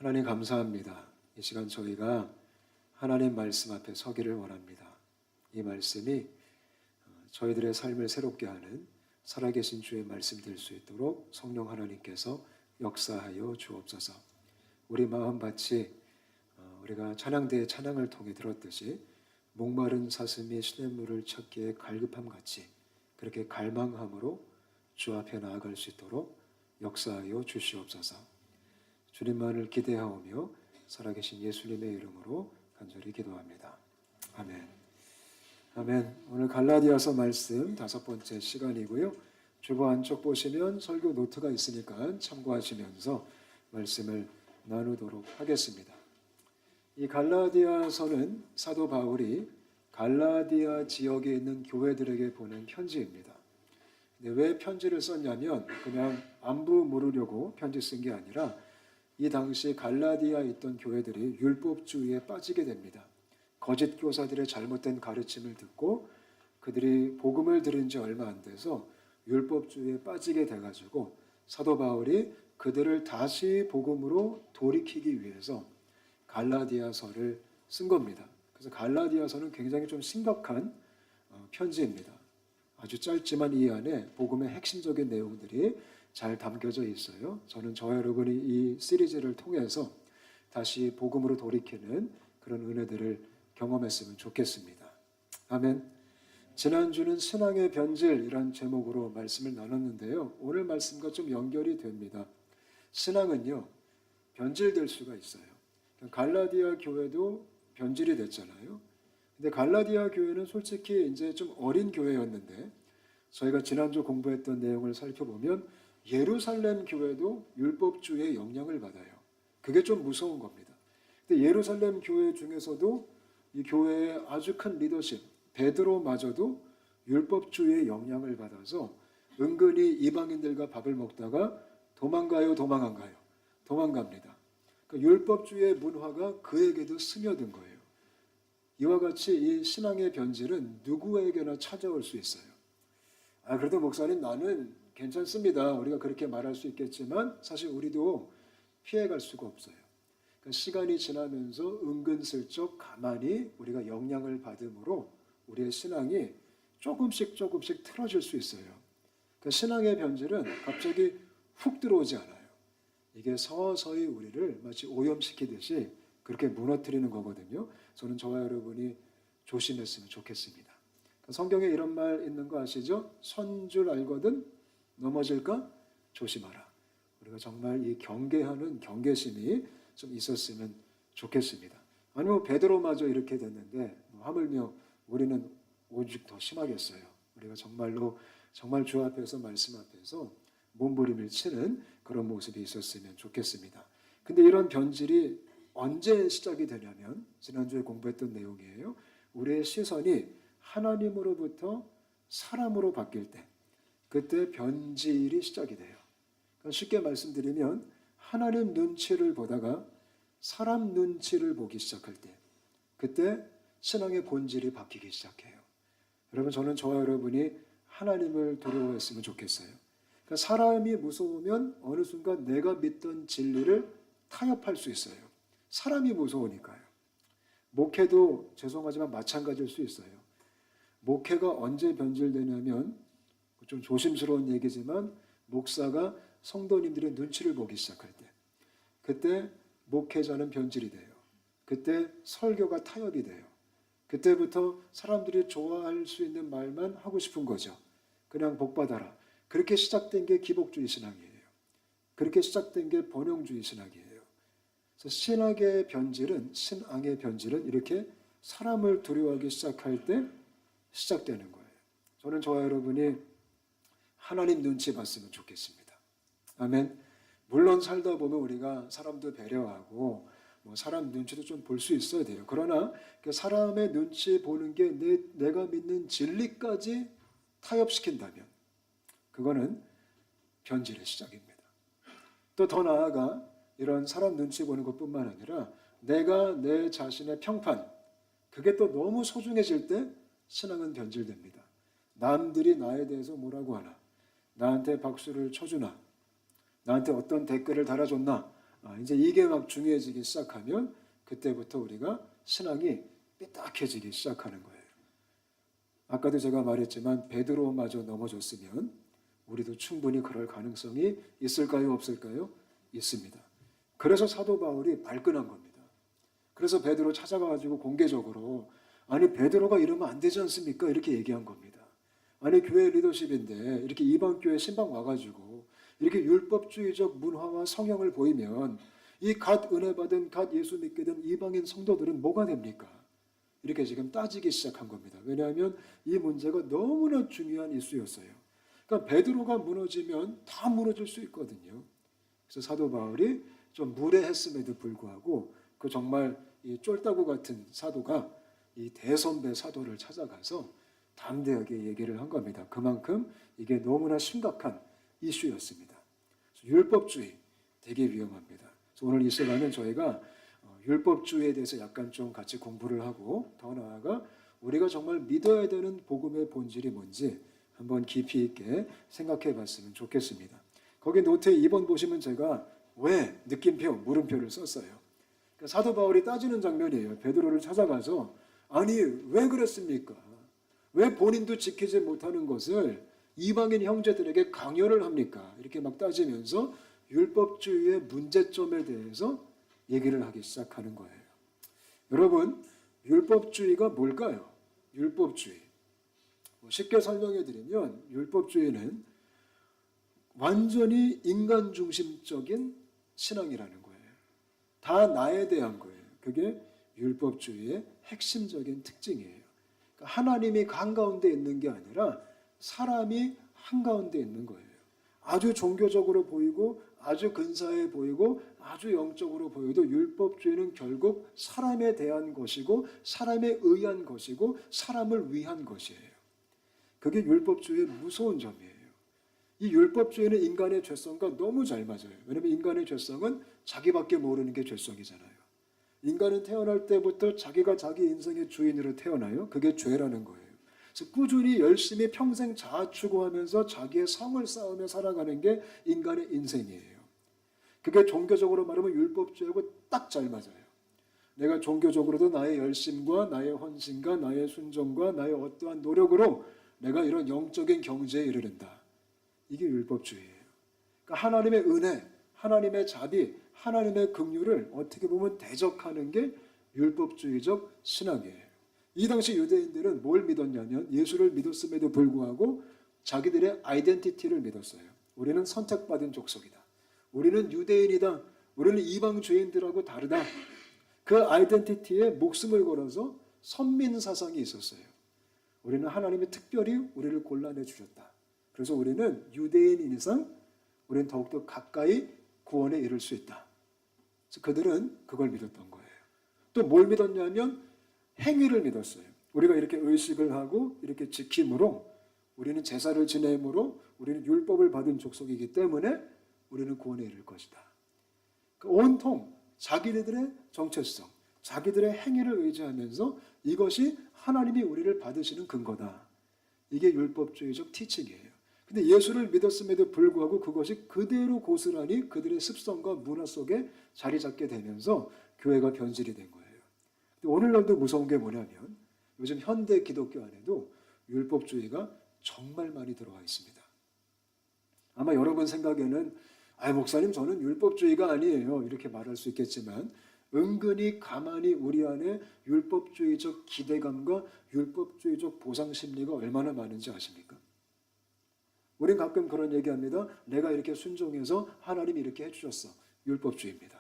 하나님 감사합니다. 이 시간 저희가 하나님 말씀 앞에 서기를 원합니다. 이 말씀이 저희들의 삶을 새롭게 하는 살아계신 주의 말씀 될 수 있도록 성령 하나님께서 역사하여 주옵소서. 우리 마음밭이 우리가 찬양대의 찬양을 통해 들었듯이 목마른 사슴이 시냇물을 찾기에 갈급함 같이 그렇게 갈망함으로 주 앞에 나아갈 수 있도록 역사하여 주시옵소서. 주님만을 기대하오며 살아계신 예수님의 이름으로 간절히 기도합니다. 아멘. 아멘. 오늘 갈라디아서 말씀 5번째 시간이고요. 주보 안쪽 보시면 설교 노트가 있으니까 참고하시면서 말씀을 나누도록 하겠습니다. 이 갈라디아서는 사도 바울이 갈라디아 지역에 있는 교회들에게 보낸 편지입니다. 근데 왜 편지를 썼냐면 그냥 안부 물으려고 편지 쓴 게 아니라 이 당시 갈라디아에 있던 교회들이 율법주의에 빠지게 됩니다. 거짓 교사들의 잘못된 가르침을 듣고 그들이 복음을 들은 지 얼마 안 돼서 율법주의에 빠지게 돼가지고 사도 바울이 그들을 다시 복음으로 돌이키기 위해서 갈라디아서를 쓴 겁니다. 그래서 갈라디아서는 굉장히 좀 심각한 편지입니다. 아주 짧지만 이 안에 복음의 핵심적인 내용들이 잘 담겨져 있어요. 저는 저와 여러분이 이 시리즈를 통해서 다시 복음으로 돌이키는 그런 은혜들을 경험했으면 좋겠습니다. 아멘. 지난주는 신앙의 변질이란 제목으로 말씀을 나눴는데요. 오늘 말씀과 좀 연결이 됩니다. 신앙은요, 변질될 수가 있어요. 갈라디아 교회도 변질이 됐잖아요. 근데 갈라디아 교회는 솔직히 이제 좀 어린 교회였는데 저희가 지난주 공부했던 내용을 살펴보면 예루살렘 교회도 율법주의의 영향을 받아요. 그게 좀 무서운 겁니다. 근데 예루살렘 교회 중에서도 이 교회의 아주 큰 리더십, 베드로마저도 율법주의의 영향을 받아서 은근히 이방인들과 밥을 먹다가 도망가요, 도망 안 가요? 도망갑니다. 그러니까 율법주의의 문화가 그에게도 스며든 거예요. 이와 같이 이 신앙의 변질은 누구에게나 찾아올 수 있어요. 그래도 목사님 나는 괜찮습니다. 우리가 그렇게 말할 수 있겠지만 사실 우리도 피해갈 수가 없어요. 그러니까 시간이 지나면서 은근슬쩍 가만히 우리가 영향을 받음으로 우리의 신앙이 조금씩 틀어질 수 있어요. 그러니까 신앙의 변질은 갑자기 훅 들어오지 않아요. 이게 서서히 우리를 마치 오염시키듯이 그렇게 무너뜨리는 거거든요. 저는 저와 여러분이 조심했으면 좋겠습니다. 성경에 이런 말 있는 거 아시죠? 선 줄 알거든 넘어질까? 조심하라. 우리가 정말 이 경계하는 경계심이 좀 있었으면 좋겠습니다. 아니면 베드로마저 이렇게 됐는데 하물며 우리는 오직 더 심하겠어요. 우리가 정말로 정말 주 앞에서 말씀 앞에서 몸부림을 치는 그런 모습이 있었으면 좋겠습니다. 근데 이런 변질이 언제 시작이 되냐면 지난주에 공부했던 내용이에요. 우리의 시선이 하나님으로부터 사람으로 바뀔 때 그때 변질이 시작이 돼요. 그러니까 쉽게 말씀드리면 하나님 눈치를 보다가 사람 눈치를 보기 시작할 때 그때 신앙의 본질이 바뀌기 시작해요. 여러분 저는 저와 여러분이 하나님을 두려워했으면 좋겠어요. 그러니까 사람이 무서우면 어느 순간 내가 믿던 진리를 타협할 수 있어요. 사람이 무서우니까요. 목회도 죄송하지만 마찬가지일 수 있어요. 목회가 언제 변질되냐면 좀 조심스러운 얘기지만 목사가 성도님들의 눈치를 보기 시작할 때 그때 목회자는 변질이 돼요. 그때 설교가 타협이 돼요. 그때부터 사람들이 좋아할 수 있는 말만 하고 싶은 거죠. 그냥 복받아라. 그렇게 시작된 게 기복주의 신앙이에요. 그렇게 시작된 게 번영주의 신학이에요. 그래서 신앙의 변질은 이렇게 사람을 두려워하기 시작할 때 시작되는 거예요. 저는 저와 여러분이 하나님 눈치 봤으면 좋겠습니다. 아멘. 물론 살다 보면 우리가 사람도 배려하고 사람 눈치도 좀 볼 수 있어야 돼요. 그러나 사람의 눈치 보는 게 내가 믿는 진리까지 타협시킨다면 그거는 변질의 시작입니다. 또 더 나아가 이런 사람 눈치 보는 것뿐만 아니라 내가 내 자신의 평판 그게 또 너무 소중해질 때 신앙은 변질됩니다. 남들이 나에 대해서 뭐라고 하나 나한테 박수를 쳐주나 나한테 어떤 댓글을 달아줬나 이제 이게 막 중요해지기 시작하면 그때부터 우리가 신앙이 삐딱해지기 시작하는 거예요. 아까도 제가 말했지만 베드로마저 넘어졌으면 우리도 충분히 그럴 가능성이 있을까요? 없을까요? 있습니다. 그래서 사도 바울이 발끈한 겁니다. 그래서 베드로 찾아가가지고 공개적으로 아니 베드로가 이러면 안 되지 않습니까? 이렇게 얘기한 겁니다. 아니 교회 리더십인데 이렇게 이방 교회 신방 와가지고 이렇게 율법주의적 문화와 성향을 보이면 이 갓 은혜 받은 갓 예수 믿게 된 이방인 성도들은 뭐가 됩니까? 이렇게 지금 따지기 시작한 겁니다. 왜냐하면 이 문제가 너무나 중요한 이슈였어요. 그러니까 베드로가 무너지면 다 무너질 수 있거든요. 그래서 사도 바울이 좀 무례했음에도 불구하고 그 정말 이 쫄따구 같은 사도가 이 대선배 사도를 찾아가서 담대하게 얘기를 한 겁니다. 그만큼 이게 너무나 심각한 이슈였습니다. 율법주의 되게 위험합니다. 그래서 오늘 이 시간은 저희가 율법주의에 대해서 약간 좀 같이 공부를 하고 더 나아가 우리가 정말 믿어야 되는 복음의 본질이 뭔지 한번 깊이 있게 생각해 봤으면 좋겠습니다. 거기 노트에 2번 보시면 제가 왜 느낌표, 물음표를 썼어요. 그러니까 사도 바울이 따지는 장면이에요. 베드로를 찾아가서 아니 왜 그랬습니까? 왜 본인도 지키지 못하는 것을 이방인 형제들에게 강요를 합니까? 이렇게 막 따지면서 율법주의의 문제점에 대해서 얘기를 하기 시작하는 거예요. 여러분, 율법주의가 뭘까요? 율법주의. 쉽게 설명해 드리면 율법주의는 완전히 인간 중심적인 신앙이라는 거예요. 다 나에 대한 거예요. 그게 율법주의의 핵심적인 특징이에요. 그러니까 하나님이 한가운데 있는 게 아니라 사람이 한가운데 있는 거예요. 아주 종교적으로 보이고 아주 근사해 보이고 아주 영적으로 보여도 율법주의는 결국 사람에 대한 것이고 사람에 의한 것이고 사람을 위한 것이에요. 그게 율법주의의 무서운 점이에요. 이 율법주의는 인간의 죄성과 너무 잘 맞아요. 왜냐하면 인간의 죄성은 자기밖에 모르는 게 죄성이잖아요. 인간은 태어날 때부터 자기가 자기 인생의 주인으로 태어나요. 그게 죄라는 거예요. 그래서 꾸준히 열심히 평생 자아추구하면서 자기의 성을 쌓으며 살아가는 게 인간의 인생이에요. 그게 종교적으로 말하면 율법주의하고 딱 잘 맞아요. 내가 종교적으로도 나의 열심과 나의 헌신과 나의 순종과 나의 어떠한 노력으로 내가 이런 영적인 경지에 이르른다. 이게 율법주의예요. 그러니까 하나님의 은혜, 하나님의 자비, 하나님의 긍휼을 어떻게 보면 대적하는 게 율법주의적 신앙이에요. 이 당시 유대인들은 뭘 믿었냐면 예수를 믿었음에도 불구하고 자기들의 아이덴티티를 믿었어요. 우리는 선택받은 족속이다. 우리는 유대인이다. 우리는 이방 주인들하고 다르다. 그 아이덴티티에 목숨을 걸어서 선민 사상이 있었어요. 우리는 하나님이 특별히 우리를 골라내 주셨다. 그래서 우리는 유대인인 이상 우리는 더욱더 가까이 구원에 이를 수 있다. 그래서 그들은 그걸 믿었던 거예요. 또 뭘 믿었냐면 행위를 믿었어요. 우리가 이렇게 의식을 하고 이렇게 지킴으로 우리는 제사를 지내므로 우리는 율법을 받은 족속이기 때문에 우리는 구원에 이를 것이다. 온통 자기들의 정체성, 자기들의 행위를 의지하면서 이것이 하나님이 우리를 받으시는 근거다. 이게 율법주의적 티칭이에요. 근데 예수를 믿었음에도 불구하고 그것이 그대로 고스란히 그들의 습성과 문화 속에 자리 잡게 되면서 교회가 변질이 된 거예요. 근데 오늘날도 무서운 게 뭐냐면 요즘 현대 기독교 안에도 율법주의가 정말 많이 들어와 있습니다. 아마 여러분 생각에는 목사님 저는 율법주의가 아니에요 이렇게 말할 수 있겠지만 은근히 가만히 우리 안에 율법주의적 기대감과 율법주의적 보상심리가 얼마나 많은지 아십니까? 우린 가끔 그런 얘기합니다. 내가 이렇게 순종해서 하나님이 이렇게 해주셨어. 율법주의입니다.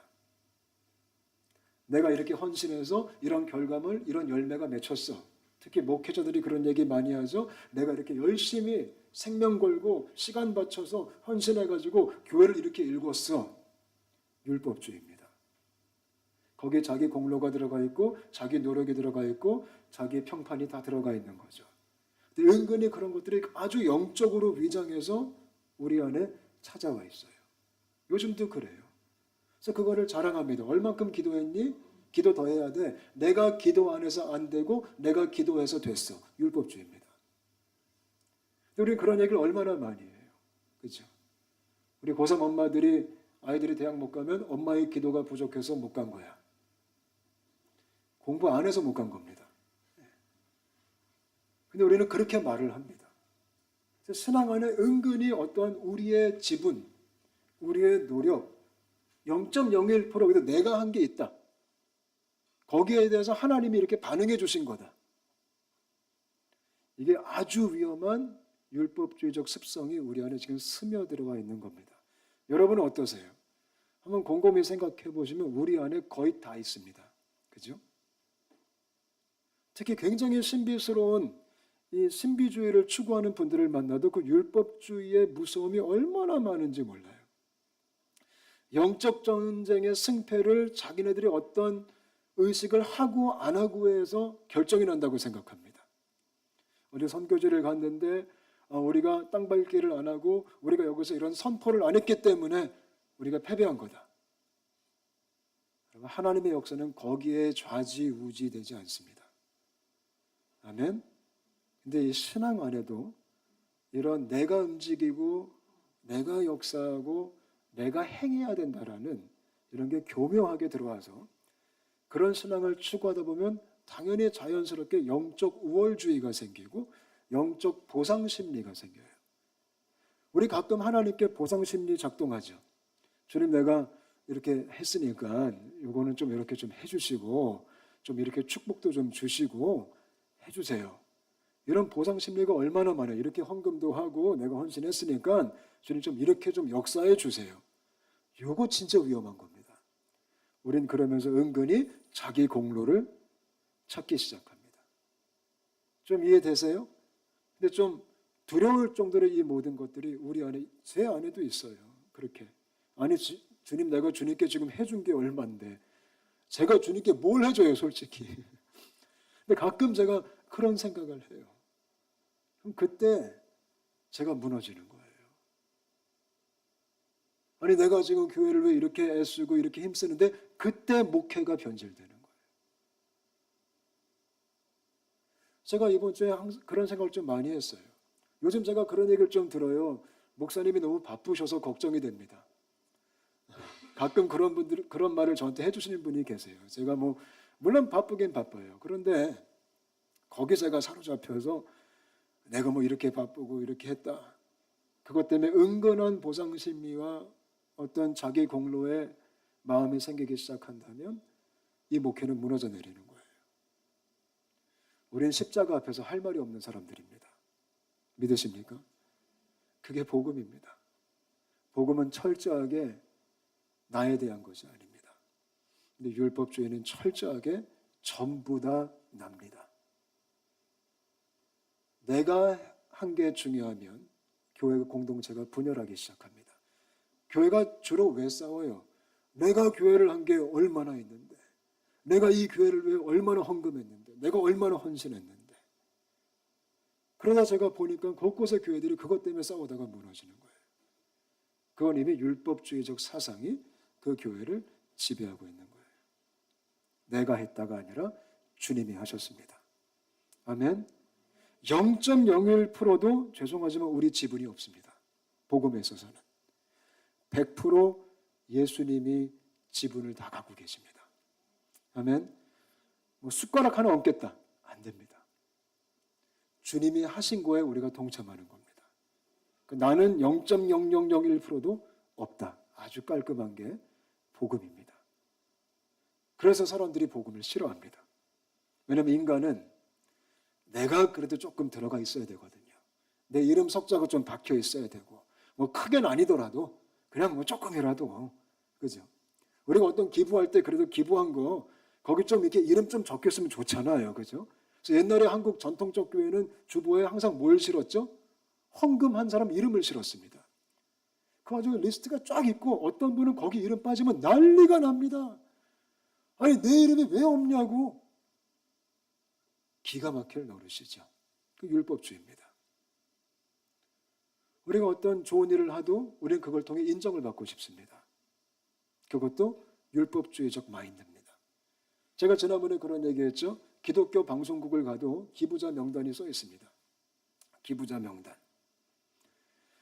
내가 이렇게 헌신해서 이런 결과물, 이런 열매가 맺혔어. 특히 목회자들이 그런 얘기 많이 하죠. 내가 이렇게 열심히 생명 걸고 시간 바쳐서 헌신해가지고 교회를 이렇게 일궜어. 율법주의입니다. 거기에 자기 공로가 들어가 있고 자기 노력이 들어가 있고 자기 평판이 다 들어가 있는 거죠. 근데 은근히 그런 것들이 아주 영적으로 위장해서 우리 안에 찾아와 있어요. 요즘도 그래요. 그래서 그거를 자랑합니다. 얼만큼 기도했니? 기도 더 해야 돼. 내가 기도 안 해서 안 되고 내가 기도해서 됐어. 율법주의입니다. 우리 그런 얘기를 얼마나 많이 해요. 그렇죠? 우리 고3 엄마들이 아이들이 대학 못 가면 엄마의 기도가 부족해서 못 간 거야. 공부 안 해서 못 간 겁니다. 근데 우리는 그렇게 말을 합니다. 신앙 안에 은근히 어떤 우리의 지분, 우리의 노력, 0.01% 내가 한 게 있다. 거기에 대해서 하나님이 이렇게 반응해 주신 거다. 이게 아주 위험한 율법주의적 습성이 우리 안에 지금 스며들어와 있는 겁니다. 여러분은 어떠세요? 한번 곰곰이 생각해 보시면 우리 안에 거의 다 있습니다. 그죠? 특히 굉장히 신비스러운 이 신비주의를 추구하는 분들을 만나도 그 율법주의의 무서움이 얼마나 많은지 몰라요. 영적 전쟁의 승패를 자기네들이 어떤 의식을 하고 안 하고에서 결정이 난다고 생각합니다. 어디 선교지를 갔는데 우리가 땅 밟기를 안 하고 우리가 여기서 이런 선포를 안 했기 때문에 우리가 패배한 거다. 하나님의 역사는 거기에 좌지우지되지 않습니다. 아멘. 근데 이 신앙 안에도 이런 내가 움직이고 내가 역사하고 내가 행해야 된다라는 이런 게 교묘하게 들어와서 그런 신앙을 추구하다 보면 당연히 자연스럽게 영적 우월주의가 생기고 영적 보상심리가 생겨요. 우리 가끔 하나님께 보상심리 작동하죠. 주님, 내가 이렇게 했으니까 이거는 좀 이렇게 좀 해주시고 좀 이렇게 축복도 좀 주시고 해주세요. 이런 보상심리가 얼마나 많아요. 이렇게 헌금도 하고 내가 헌신했으니까 주님 좀 이렇게 좀 역사해 주세요. 이거 진짜 위험한 겁니다. 우린 그러면서 은근히 자기 공로를 찾기 시작합니다. 좀 이해되세요? 근데 좀 두려울 정도로 이 모든 것들이 우리 안에, 제 안에도 있어요. 그렇게. 아니 주님, 내가 주님께 지금 해준 게 얼만데 제가 주님께 뭘 해줘요 솔직히. 근데 가끔 제가 그런 생각을 해요. 그럼 그때 제가 무너지는 거예요. 아니 내가 지금 교회를 왜 이렇게 애쓰고 이렇게 힘쓰는데 그때 목회가 변질되는 거예요. 제가 이번 주에 그런 생각을 좀 많이 했어요. 요즘 제가 그런 얘기를 좀 들어요. 목사님이 너무 바쁘셔서 걱정이 됩니다. 가끔 그런 분들 그런 말을 저한테 해주시는 분이 계세요. 제가 물론 바쁘긴 바빠요. 그런데 거기 제가 사로잡혀서 내가 이렇게 바쁘고 이렇게 했다. 그것 때문에 은근한 보상심리와 어떤 자기 공로에 마음이 생기기 시작한다면 이 목회는 무너져 내리는 거예요. 우리는 십자가 앞에서 할 말이 없는 사람들입니다. 믿으십니까? 그게 복음입니다. 복음은 철저하게 나에 대한 것이 아닙니다. 근데 율법주의는 철저하게 전부 다 납니다. 내가 한 게 중요하면 교회 공동체가 분열하기 시작합니다. 교회가 주로 왜 싸워요? 내가 교회를 한 게 얼마나 있는데, 내가 이 교회를 왜 얼마나 헌금했는데, 내가 얼마나 헌신했는데. 그러다 제가 보니까 곳곳의 교회들이 그것 때문에 싸우다가 무너지는 거예요. 그건 이미 율법주의적 사상이 그 교회를 지배하고 있는 거예요. 내가 했다가 아니라 주님이 하셨습니다. 아멘. 0.01%도 죄송하지만 우리 지분이 없습니다. 복음에 있어서는 100% 예수님이 지분을 다 갖고 계십니다. 아멘. 숟가락 하나 얹겠다. 안 됩니다. 주님이 하신 거에 우리가 동참하는 겁니다. 나는 0.0001%도 없다. 아주 깔끔한 게 복음입니다. 그래서 사람들이 복음을 싫어합니다. 왜냐하면 인간은 내가 그래도 조금 들어가 있어야 되거든요. 내 이름 석자가 좀 박혀 있어야 되고 크게는 아니더라도 그냥 조금이라도, 그죠? 우리가 어떤 기부할 때 그래도 기부한 거 거기 좀 이렇게 이름 좀 적혀 있으면 좋잖아요, 그죠? 그래서 옛날에 한국 전통적 교회는 주보에 항상 뭘 실었죠? 헌금한 사람 이름을 실었습니다. 그 와중에 리스트가 쫙 있고 어떤 분은 거기 이름 빠지면 난리가 납니다. 아니 내 이름이 왜 없냐고. 기가 막힐 노릇이죠. 그 율법주의입니다. 우리가 어떤 좋은 일을 하도 우리는 그걸 통해 인정을 받고 싶습니다. 그것도 율법주의적 마인드입니다. 제가 지난번에 그런 얘기했죠. 기독교 방송국을 가도 기부자 명단이 써 있습니다. 기부자 명단.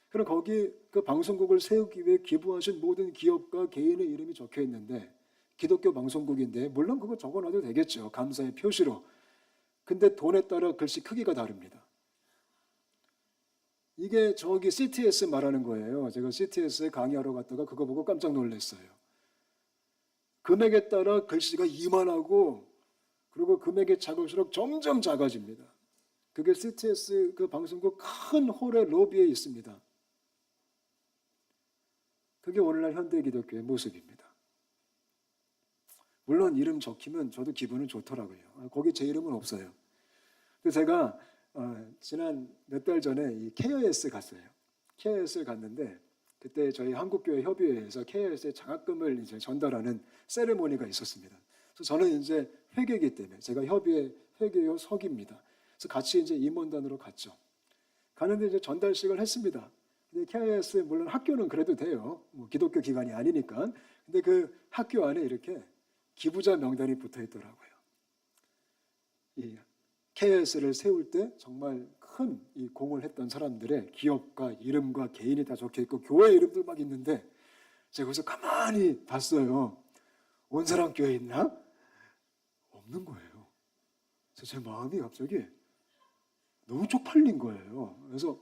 그럼 거기 그 방송국을 세우기 위해 기부하신 모든 기업과 개인의 이름이 적혀 있는데 기독교 방송국인데 물론 그거 적어놔도 되겠죠. 감사의 표시로. 근데 돈에 따라 글씨 크기가 다릅니다. 이게 저기 CTS 말하는 거예요. 제가 CTS에 강의하러 갔다가 그거 보고 깜짝 놀랐어요. 금액에 따라 글씨가 이만하고 그리고 금액이 작을수록 점점 작아집니다. 그게 CTS 그 방송국 큰 홀의 로비에 있습니다. 그게 오늘날 현대 기독교의 모습입니다. 물론 이름 적히면 저도 기분은 좋더라고요. 거기 제 이름은 없어요. 그래서 제가 지난 몇 달 전에 이 KIS 갔어요. KIS를 갔는데 그때 저희 한국교회 협의회에서 KIS의 장학금을 이제 전달하는 세레모니가 있었습니다. 그래서 저는 이제 회계이기 때문에 제가 협의회 회계요 석입니다. 그래서 같이 이제 임원단으로 갔죠. 가는데 이제 전달식을 했습니다. 근데 KIS 물론 학교는 그래도 돼요. 뭐 기독교 기관이 아니니까. 근데 그 학교 안에 이렇게 기부자 명단이 붙어 있더라고요. 이 KIS를 세울 때 정말 큰 이 공을 했던 사람들의 기업과 이름과 개인이 다 적혀 있고 교회 이름들 막 있는데 제가 거기서 가만히 봤어요. 온사람 교회 있나? 없는 거예요. 그래서 제 마음이 갑자기 너무 쪽팔린 거예요. 그래서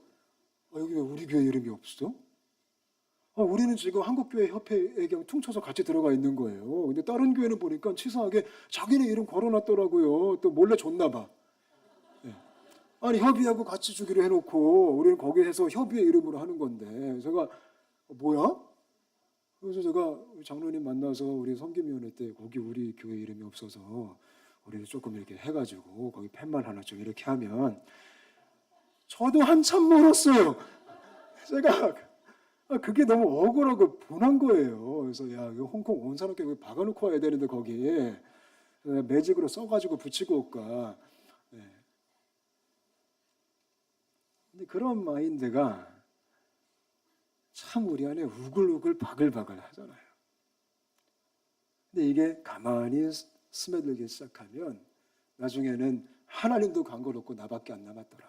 여기 왜 우리 교회 이름이 없어? 우리는 지금 한국교회 협회에 그냥 퉁쳐서 같이 들어가 있는 거예요. 근데 다른 교회는 보니까 치사하게 자기네 이름 걸어놨더라고요. 또 몰래 줬나 봐. 네. 아니 협의하고 같이 주기로 해놓고 우리는 거기 해서 협의의 이름으로 하는 건데 제가 뭐야? 그래서 제가 장로님 만나서 우리 섬김위원회 때 거기 우리 교회 이름이 없어서 우리 조금 이렇게 해가지고 거기 팻말 하나 좀 이렇게 하면 저도 한참 멀었어요. 제가 그게 너무 억울하고 분한 거예요. 그래서 야, 이거 홍콩 온 사람께 박아놓고 와야 되는데 거기에 매직으로 써가지고 붙이고 올까. 네. 근데 그런 마인드가 참 우리 안에 우글우글 바글바글 하잖아요. 근데 이게 가만히 스며들기 시작하면 나중에는 하나님도 관계없고 나밖에 안 남았더라.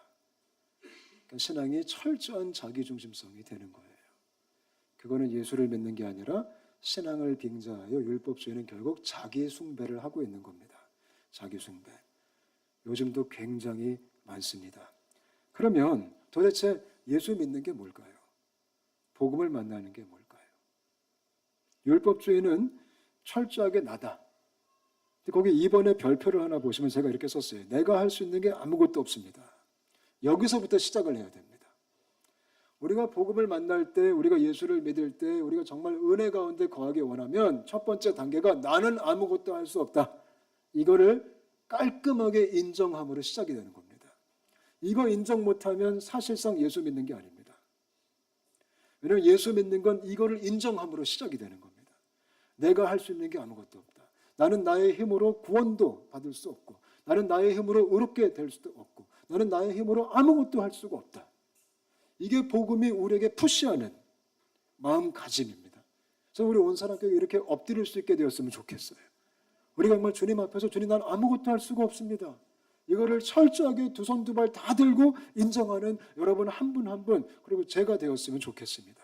그러니까 신앙이 철저한 자기중심성이 되는 거예요. 그거는 예수를 믿는 게 아니라 신앙을 빙자하여 율법주의는 결국 자기 숭배를 하고 있는 겁니다. 자기 숭배. 요즘도 굉장히 많습니다. 그러면 도대체 예수 믿는 게 뭘까요? 복음을 만나는 게 뭘까요? 율법주의는 철저하게 나다. 거기 2번에 별표를 하나 보시면 제가 이렇게 썼어요. 내가 할 수 있는 게 아무것도 없습니다. 여기서부터 시작을 해야 됩니다. 우리가 복음을 만날 때, 우리가 예수를 믿을 때, 우리가 정말 은혜 가운데 거하기 원하면 첫 번째 단계가 나는 아무것도 할 수 없다. 이거를 깔끔하게 인정함으로 시작이 되는 겁니다. 이거 인정 못하면 사실상 예수 믿는 게 아닙니다. 왜냐하면 예수 믿는 건 이거를 인정함으로 시작이 되는 겁니다. 내가 할 수 있는 게 아무것도 없다. 나는 나의 힘으로 구원도 받을 수 없고 나는 나의 힘으로 의롭게 될 수도 없고 나는 나의 힘으로 아무것도 할 수가 없다. 이게 복음이 우리에게 푸시하는 마음가짐입니다. 그래서 우리 온 사람에게 이렇게 엎드릴 수 있게 되었으면 좋겠어요. 우리가 정말 주님 앞에서 주님 난 아무것도 할 수가 없습니다. 이거를 철저하게 두 손 두 발 다 들고 인정하는 여러분 한 분 한 분 그리고 제가 되었으면 좋겠습니다.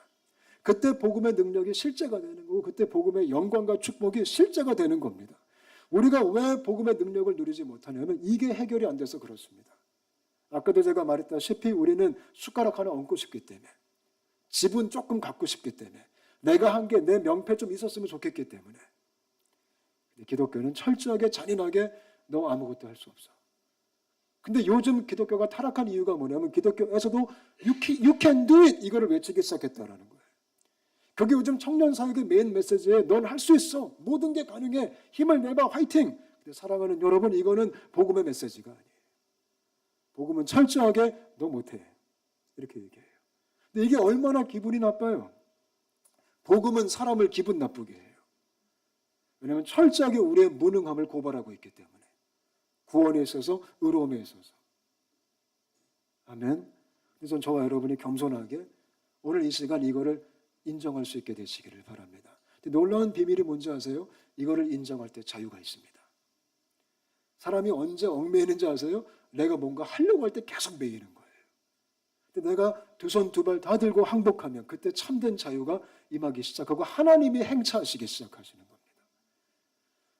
그때 복음의 능력이 실제가 되는 거고 그때 복음의 영광과 축복이 실제가 되는 겁니다. 우리가 왜 복음의 능력을 누리지 못하냐면 이게 해결이 안 돼서 그렇습니다. 아까도 제가 말했다시피 우리는 숟가락 하나 얹고 싶기 때문에 집은 조금 갖고 싶기 때문에 내가 한 게 내 명패 좀 있었으면 좋겠기 때문에 기독교는 철저하게 잔인하게 너 아무것도 할 수 없어. 근데 요즘 기독교가 타락한 이유가 뭐냐면 기독교에서도 you can do it 이거를 외치기 시작했다라는 거예요. 그게 요즘 청년 사역의 메인 메시지에 넌 할 수 있어. 모든 게 가능해. 힘을 내봐. 화이팅. 근데 사랑하는 여러분 이거는 복음의 메시지가 아니에요. 복음은 철저하게 너 못해. 이렇게 얘기해요. 근데 이게 얼마나 기분이 나빠요. 복음은 사람을 기분 나쁘게 해요. 왜냐하면 철저하게 우리의 무능함을 고발하고 있기 때문에. 구원에 있어서 의로움에 있어서. 아멘. 그래서 저와 여러분이 겸손하게 오늘 이 시간 이거를 인정할 수 있게 되시기를 바랍니다. 근데 놀라운 비밀이 뭔지 아세요? 이거를 인정할 때 자유가 있습니다. 사람이 언제 얽매이는지 아세요? 내가 뭔가 하려고 할 때 계속 매이는 거예요. 근데 내가 두 손 두 발 다 들고 항복하면 그때 참된 자유가 임하기 시작하고 하나님이 행차하시기 시작하시는 겁니다.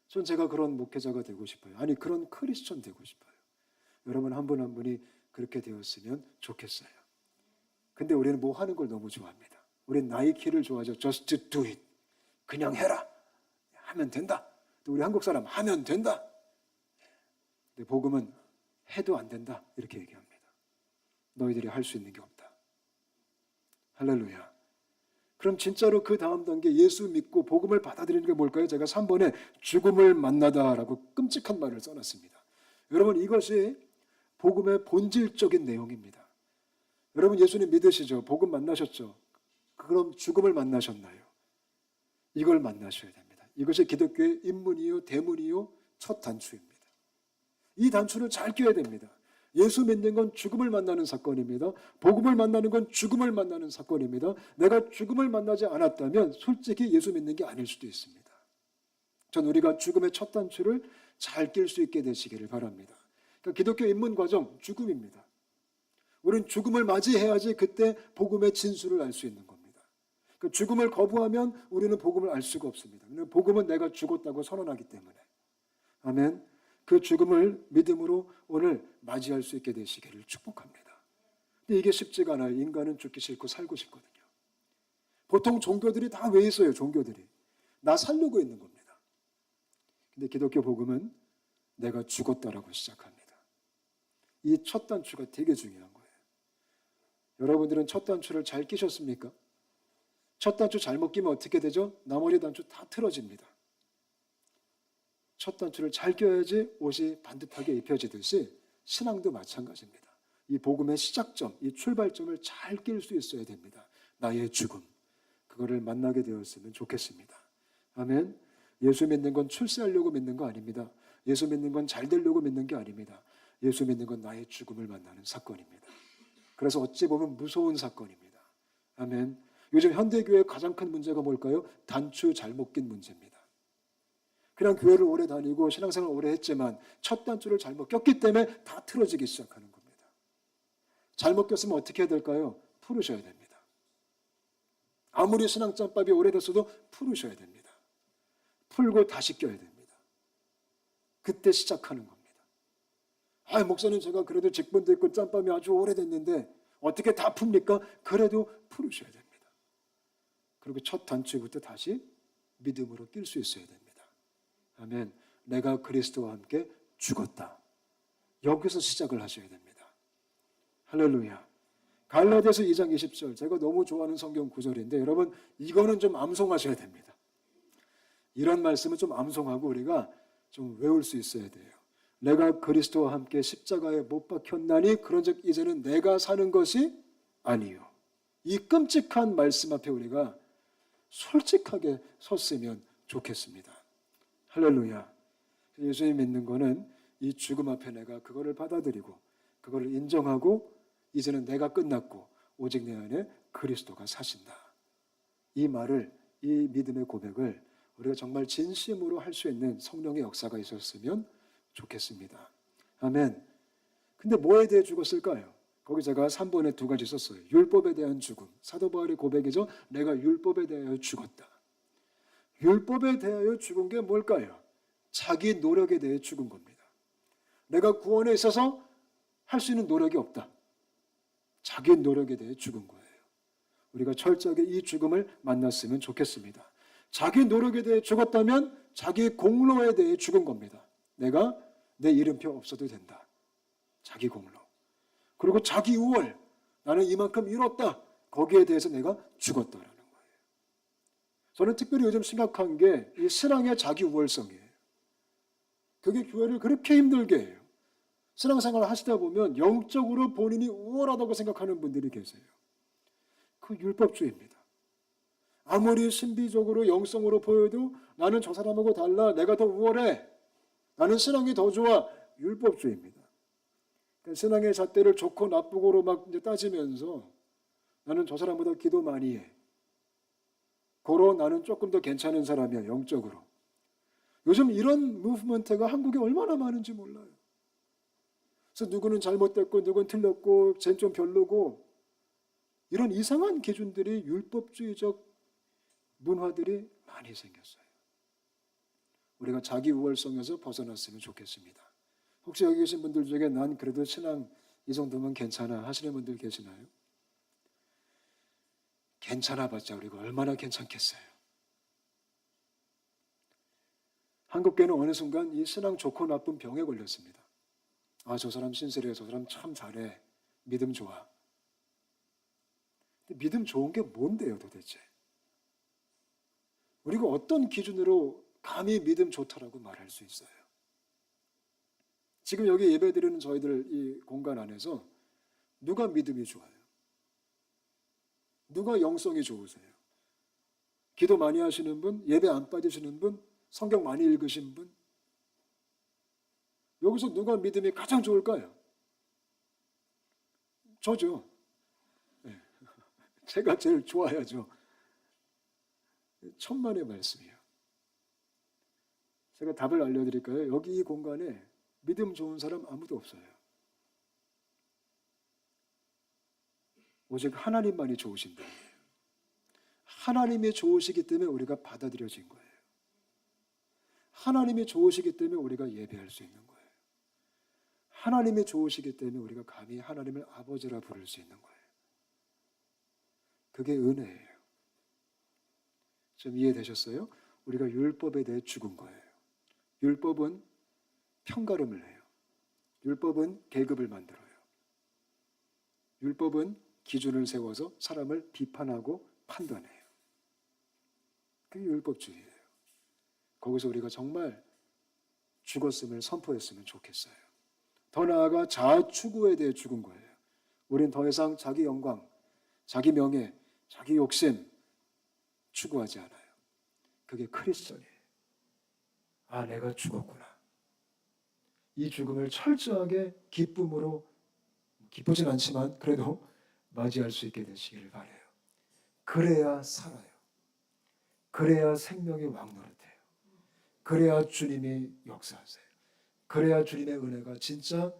전 제가 그런 목회자가 되고 싶어요. 아니 그런 크리스천 되고 싶어요. 여러분 한 분 한 분이 그렇게 되었으면 좋겠어요. 근데 우리는 뭐 하는 걸 너무 좋아합니다. 우리는 나이키를 좋아하죠. Just do it. 그냥 해라. 하면 된다. 또 우리 한국 사람 하면 된다. 근데 복음은 해도 안 된다. 이렇게 얘기합니다. 너희들이 할 수 있는 게 없다. 할렐루야. 그럼 진짜로 그 다음 단계 예수 믿고 복음을 받아들이는 게 뭘까요? 제가 3번에 죽음을 만나다라고 끔찍한 말을 써놨습니다. 여러분 이것이 복음의 본질적인 내용입니다. 여러분 예수님 믿으시죠? 복음 만나셨죠? 그럼 죽음을 만나셨나요? 이걸 만나셔야 됩니다. 이것이 기독교의 입문이요 대문이요 첫 단추입니다. 이 단추를 잘 껴야 됩니다. 예수 믿는 건 죽음을 만나는 사건입니다. 복음을 만나는 건 죽음을 만나는 사건입니다. 내가 죽음을 만나지 않았다면 솔직히 예수 믿는 게 아닐 수도 있습니다. 전 우리가 죽음의 첫 단추를 잘 낄 수 있게 되시기를 바랍니다. 그러니까 기독교 입문 과정 죽음입니다. 우리는 죽음을 맞이해야지 그때 복음의 진수를 알 수 있는 겁니다. 그러니까 죽음을 거부하면 우리는 복음을 알 수가 없습니다. 복음은 내가 죽었다고 선언하기 때문에. 아멘. 그 죽음을 믿음으로 오늘 맞이할 수 있게 되시기를 축복합니다. 근데 이게 쉽지가 않아요. 인간은 죽기 싫고 살고 싶거든요. 보통 종교들이 다 왜 있어요? 종교들이. 나 살려고 있는 겁니다. 근데 기독교 복음은 내가 죽었다라고 시작합니다. 이 첫 단추가 되게 중요한 거예요. 여러분들은 첫 단추를 잘 끼셨습니까? 첫 단추 잘못 끼면 어떻게 되죠? 나머지 단추 다 틀어집니다. 첫 단추를 잘 껴야지 옷이 반듯하게 입혀지듯이 신앙도 마찬가지입니다. 이 복음의 시작점, 이 출발점을 잘 낄 수 있어야 됩니다. 나의 죽음, 그거를 만나게 되었으면 좋겠습니다. 아멘. 예수 믿는 건 출세하려고 믿는 거 아닙니다. 예수 믿는 건 잘 되려고 믿는 게 아닙니다. 예수 믿는 건 나의 죽음을 만나는 사건입니다. 그래서 어찌 보면 무서운 사건입니다. 아멘. 요즘 현대교회의 가장 큰 문제가 뭘까요? 단추 잘못 낀 문제입니다. 그냥 교회를 오래 다니고 신앙생활을 오래 했지만 첫 단추를 잘못 꼈기 때문에 다 틀어지기 시작하는 겁니다. 잘못 꼈으면 어떻게 해야 될까요? 풀으셔야 됩니다. 아무리 신앙짬밥이 오래됐어도 풀으셔야 됩니다. 풀고 다시 껴야 됩니다. 그때 시작하는 겁니다. 아, 목사님 제가 그래도 직분도 있고 짬밥이 아주 오래됐는데 어떻게 다 풉니까? 그래도 풀으셔야 됩니다. 그리고 첫 단추부터 다시 믿음으로 낄 수 있어야 됩니다. 아멘. 내가 그리스도와 함께 죽었다. 여기서 시작을 하셔야 됩니다. 할렐루야. 갈라디아서 2장 20절 제가 너무 좋아하는 성경 구절인데 여러분 이거는 좀 암송하셔야 됩니다. 이런 말씀은 좀 암송하고 우리가 좀 외울 수 있어야 돼요. 내가 그리스도와 함께 십자가에 못 박혔나니 그런즉 이제는 내가 사는 것이 아니요. 이 끔찍한 말씀 앞에 우리가 솔직하게 섰으면 좋겠습니다. 할렐루야. 예수님 믿는 거는 이 죽음 앞에 내가 그거를 받아들이고 그거를 인정하고 이제는 내가 끝났고 오직 내 안에 그리스도가 사신다. 이 말을, 이 믿음의 고백을 우리가 정말 진심으로 할 수 있는 성령의 역사가 있었으면 좋겠습니다. 아멘. 근데 뭐에 대해 죽었을까요? 거기 제가 3번에 두 가지 썼어요. 율법에 대한 죽음. 사도 바울의 고백이죠. 내가 율법에 대하여 죽었다. 율법에 대하여 죽은 게 뭘까요? 자기 노력에 대해 죽은 겁니다. 내가 구원에 있어서 할 수 있는 노력이 없다. 자기 노력에 대해 죽은 거예요. 우리가 철저하게 이 죽음을 만났으면 좋겠습니다. 자기 노력에 대해 죽었다면 자기 공로에 대해 죽은 겁니다. 내가 내 이름표 없어도 된다. 자기 공로. 그리고 자기 우월. 나는 이만큼 이뤘다. 거기에 대해서 내가 죽었다라는 거예요. 저는 특별히 요즘 심각한 게 이 신앙의 자기 우월성이에요. 그게 교회를 그렇게 힘들게 해요. 신앙생활을 하시다 보면 영적으로 본인이 우월하다고 생각하는 분들이 계세요. 그 율법주의입니다. 아무리 신비적으로 영성으로 보여도 나는 저 사람하고 달라. 내가 더 우월해. 나는 신앙이 더 좋아. 율법주의입니다. 그러니까 신앙의 잣대를 좋고 나쁘고로 막 이제 따지면서 나는 저 사람보다 기도 많이 해. 고로 나는 조금 더 괜찮은 사람이야. 영적으로. 요즘 이런 무브먼트가 한국에 얼마나 많은지 몰라요. 그래서 누구는 잘못됐고 누구는 틀렸고 쟤는 좀 별로고 이런 이상한 기준들이, 율법주의적 문화들이 많이 생겼어요. 우리가 자기 우월성에서 벗어났으면 좋겠습니다. 혹시 여기 계신 분들 중에 난 그래도 신앙 이 정도면 괜찮아 하시는 분들 계시나요? 괜찮아봤자 우리가 얼마나 괜찮겠어요. 한국교회는 어느 순간 이 신앙 좋고 나쁜 병에 걸렸습니다. 아, 저 사람 신실해, 저 사람 참 잘해, 믿음 좋아. 근데 믿음 좋은 게 뭔데요 도대체? 우리가 어떤 기준으로 감히 믿음 좋다라고 말할 수 있어요? 지금 여기 예배드리는 저희들 이 공간 안에서 누가 믿음이 좋아요? 누가 영성이 좋으세요? 기도 많이 하시는 분, 예배 안 빠지시는 분, 성경 많이 읽으신 분? 여기서 누가 믿음이 가장 좋을까요? 저죠. 네. 제가 제일 좋아야죠. 천만의 말씀이에요. 제가 답을 알려드릴까요? 여기 이 공간에 믿음 좋은 사람 아무도 없어요. 오직 하나님만이 좋으신 분이에요. 하나님이 좋으시기 때문에 우리가 받아들여진 거예요. 하나님이 좋으시기 때문에 우리가 예배할 수 있는 거예요. 하나님이 좋으시기 때문에 우리가 감히 하나님을 아버지라 부를 수 있는 거예요. 그게 은혜예요. 좀 이해되셨어요? 우리가 율법에 대해 죽은 거예요. 율법은 편가름을 해요. 율법은 계급을 만들어요. 율법은 기준을 세워서 사람을 비판하고 판단해요. 그게 율법주의예요. 거기서 우리가 정말 죽었음을 선포했으면 좋겠어요. 더 나아가 자아 추구에 대해 죽은 거예요. 우린 더 이상 자기 영광, 자기 명예, 자기 욕심 추구하지 않아요. 그게 크리스천이에요. 아, 내가 죽었구나. 이 죽음을 철저하게 기쁨으로, 기쁘진 않지만 그래도 맞이할 수 있게 되시기를 바라요. 그래야 살아요. 그래야 생명이 왕노릇해요. 그래야 주님이 역사하세요. 그래야 주님의 은혜가 진짜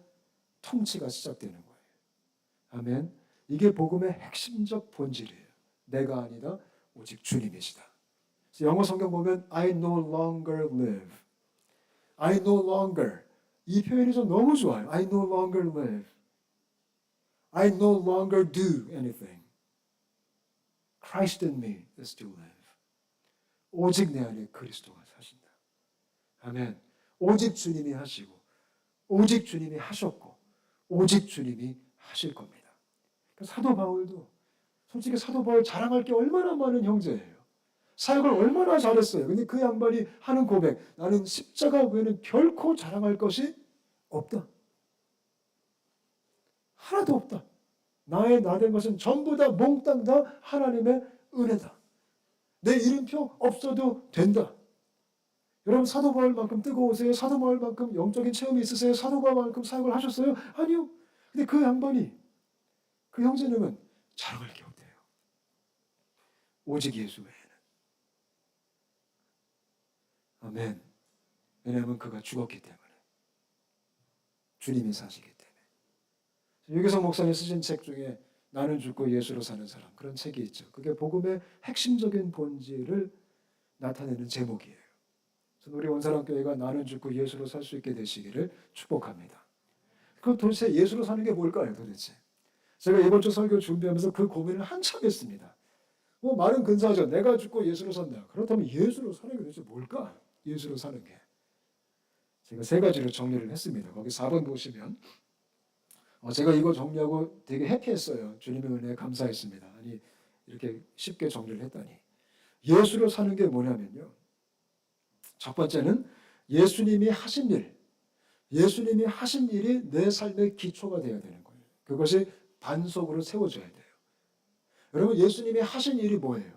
통치가 시작되는 거예요. 아멘. 이게 복음의 핵심적 본질이에요. 내가 아니다, 오직 주님이시다. 영어 성경 보면 I no longer live. I no longer. 이 표현이 좀 너무 좋아요. I no longer live. I no longer do anything. Christ in me is to live. 오직 내 안에 그리스도가 사신다. 아멘. 오직 주님이 하시고, 오직 주님이 하셨고, 오직 주님이 하실 겁니다. 사도 바울도, 솔직히 사도 바울 자랑할 게 얼마나 많은 형제예요. 사역을 얼마나 잘했어요. 근데 그 양반이 하는 고백, 나는 십자가 외에는 결코 자랑할 것이 없다. 하나도 없다. 나의 나된 것은 전부 다 몽땅 다 하나님의 은혜다. 내 이름표 없어도 된다. 여러분 사도 바울만큼 뜨거우세요? 사도 바울만큼 영적인 체험이 있으세요? 사도 바울만큼 사역을 하셨어요? 아니요. 근데 그 양반이, 그 형제님은 자랑할 게 없대요. 오직 예수 외에는. 아멘. 왜냐하면 그가 죽었기 때문에. 주님이 사시기 때문에. 유기성 목사님 쓰신 책 중에 나는 죽고 예수로 사는 사람, 그런 책이 있죠. 그게 복음의 핵심적인 본질을 나타내는 제목이에요. 우리 원사랑교회가 나는 죽고 예수로 살 수 있게 되시기를 축복합니다. 그럼 도대체 예수로 사는 게 뭘까요 도대체? 제가 이번 주 설교 준비하면서 그 고민을 한참 했습니다. 말은 근사하죠. 내가 죽고 예수로 산다. 그렇다면 예수로 사는 게 도대체 뭘까? 예수로 사는 게. 제가 세 가지로 정리를 했습니다. 거기 4번 보시면 제가 이거 정리하고 되게 해피했어요. 주님의 은혜에 감사했습니다. 아니 이렇게 쉽게 정리를 했다니. 예수로 사는 게 뭐냐면요. 첫 번째는 예수님이 하신 일, 예수님이 하신 일이 내 삶의 기초가 되어야 되는 거예요. 그것이 반석으로 세워져야 돼요. 여러분 예수님이 하신 일이 뭐예요?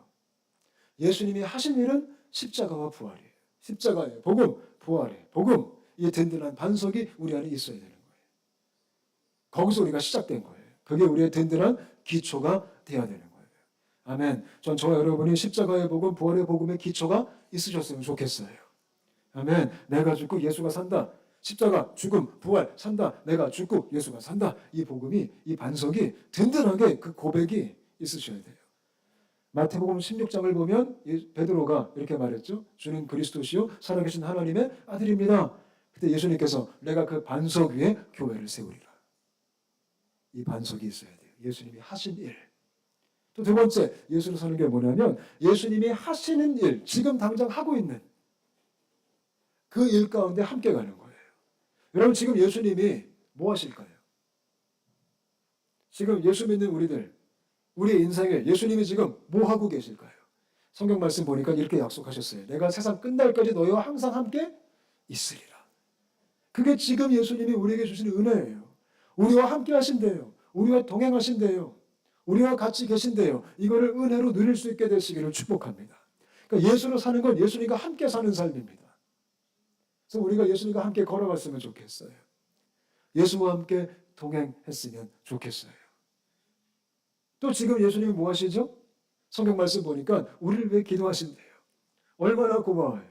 예수님이 하신 일은 십자가와 부활이에요. 십자가예요. 복음, 부활이에요. 복음, 이 든든한 반석이 우리 안에 있어야 되는 거예요. 거기서 우리가 시작된 거예요. 그게 우리의 든든한 기초가 되어야 되는 거예요. 아멘. 전 저와 여러분이 십자가의 복음, 부활의 복음의 기초가 있으셨으면 좋겠어요. 아멘. 내가 죽고 예수가 산다. 십자가, 죽음, 부활, 산다. 내가 죽고 예수가 산다. 이 복음이, 이 반석이 든든하게 그 고백이 있으셔야 돼요. 마태복음 16장을 보면 베드로가 이렇게 말했죠. 주는 그리스도시요 살아계신 하나님의 아들입니다. 그때 예수님께서 내가 그 반석 위에 교회를 세우리라. 이 반석이 있어야 돼요. 예수님이 하신 일. 또 두 번째 예수를 사는 게 뭐냐면 예수님이 하시는 일, 지금 당장 하고 있는 그 일 가운데 함께 가는 거예요. 여러분 지금 예수님이 뭐 하실까요? 지금 예수 믿는 우리의 인생에 예수님이 지금 뭐 하고 계실까요? 성경 말씀 보니까 이렇게 약속하셨어요. 내가 세상 끝날까지 너희와 항상 함께 있으리라. 그게 지금 예수님이 우리에게 주시는 은혜예요. 우리와 함께 하신대요. 우리와 동행하신대요. 우리와 같이 계신대요. 이거를 은혜로 누릴 수 있게 되시기를 축복합니다. 그러니까 예수로 사는 건 예수님과 함께 사는 삶입니다. 그래서 우리가 예수님과 함께 걸어갔으면 좋겠어요. 예수와 함께 동행했으면 좋겠어요. 또 지금 예수님이 뭐 하시죠? 성경 말씀 보니까 우리를 위해 기도하신대요. 얼마나 고마워요.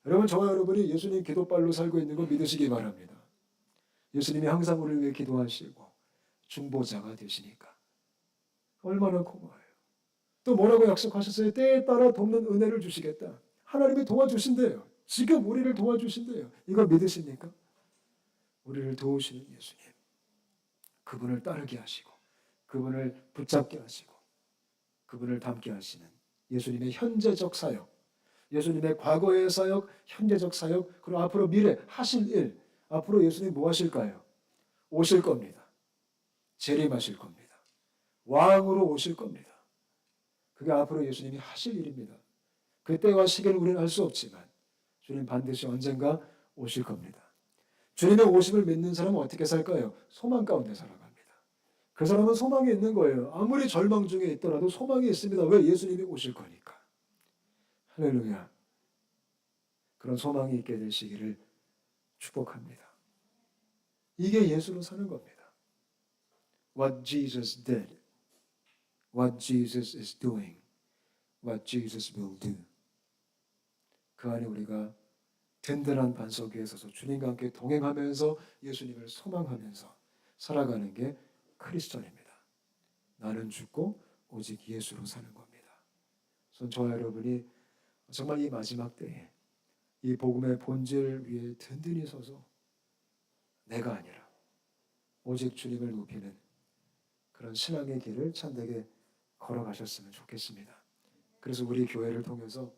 여러분 저와 여러분이 예수님 기도발로 살고 있는 거 믿으시기 바랍니다. 예수님이 항상 우리를 위해 기도하시고 중보자가 되시니까 얼마나 고마워요. 또 뭐라고 약속하셨어요? 때에 따라 돕는 은혜를 주시겠다. 하나님이 도와주신대요. 지금 우리를 도와주신대요. 이거 믿으십니까? 우리를 도우시는 예수님. 그분을 따르게 하시고 그분을 붙잡게 하시고 그분을 닮게 하시는 예수님의 현재적 사역, 예수님의 과거의 사역, 현재적 사역, 그리고 앞으로 미래 하실 일, 앞으로 예수님 뭐 하실까요? 오실 겁니다. 재림하실 겁니다. 왕으로 오실 겁니다. 그게 앞으로 예수님이 하실 일입니다. 그때와 시기를 우리는 알 수 없지만 주님 반드시 언젠가 오실 겁니다. 주님의 오심을 믿는 사람은 어떻게 살까요? 소망 가운데 살아갑니다. 그 사람은 소망이 있는 거예요. 아무리 절망 중에 있더라도 소망이 있습니다. 왜? 예수님이 오실 거니까. 할렐루야. 그런 소망이 있게 되시기를 축복합니다. 이게 예수로 사는 겁니다. What Jesus did, what Jesus is doing, what Jesus will do. 그 안에 우리가 든든한 반석 위에 서서 주님과 함께 동행하면서 예수님을 소망하면서 살아가는 게 크리스천입니다. 나는 죽고 오직 예수로 사는 겁니다. 저와 여러분이 정말 이 마지막 때에 이 복음의 본질 위에 든든히 서서 내가 아니라 오직 주님을 높이는 그런 신앙의 길을 참되게 걸어가셨으면 좋겠습니다. 그래서 우리 교회를 통해서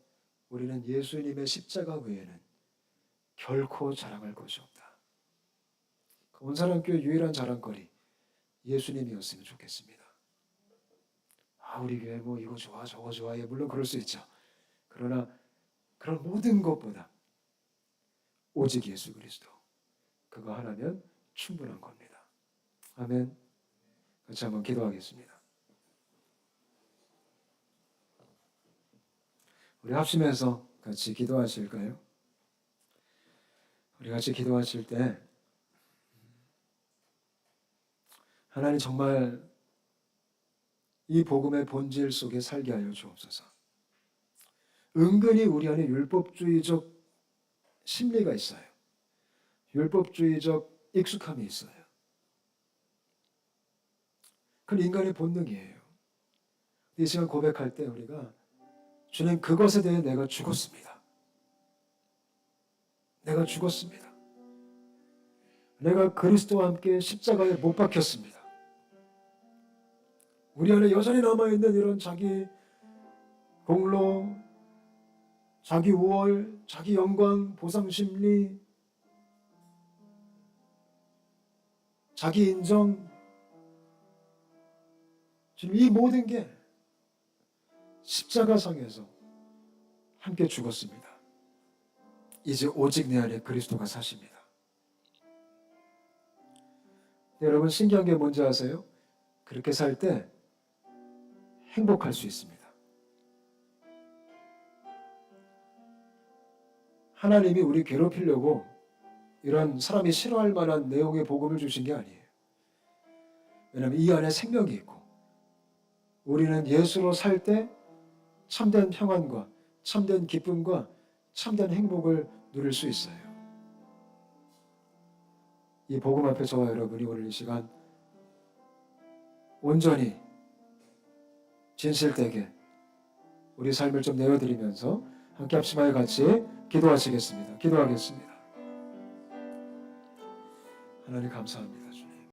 우리는 예수님의 십자가 외에는 결코 자랑할 것이 없다. 온사람교회 유일한 자랑거리 예수님이었으면 좋겠습니다. 우리 교회 뭐 이거 좋아 저거 좋아 물론 그럴 수 있죠. 그러나 그런 모든 것보다 오직 예수 그리스도 그거 하나면 충분한 겁니다. 아멘. 같이 한번 기도하겠습니다. 우리 합심해서 같이 기도하실까요? 우리 같이 기도하실 때 하나님 정말 이 복음의 본질 속에 살게 하여 주옵소서. 은근히 우리 안에 율법주의적 심리가 있어요. 율법주의적 익숙함이 있어요. 그건 인간의 본능이에요. 이 시간 고백할 때 우리가 주님 그것에 대해 내가 죽었습니다. 내가 죽었습니다. 내가 그리스도와 함께 십자가에 못 박혔습니다. 우리 안에 여전히 남아있는 이런 자기 공로, 자기 우월, 자기 영광, 보상심리, 자기 인정, 지금 이 모든 게 십자가상에서 함께 죽었습니다. 이제 오직 내 안에 그리스도가 사십니다. 여러분 신기한 게 뭔지 아세요? 그렇게 살 때 행복할 수 있습니다. 하나님이 우리 괴롭히려고 이런 사람이 싫어할 만한 내용의 복음을 주신 게 아니에요. 왜냐하면 이 안에 생명이 있고 우리는 예수로 살 때 참된 평안과 참된 기쁨과 참된 행복을 누릴 수 있어요. 이 복음 앞에 저와 여러분이 오늘 이 시간 온전히 진실되게 우리 삶을 좀 내어드리면서 함께 합심하여 같이 기도하시겠습니다. 기도하겠습니다. 하나님 감사합니다. 주님.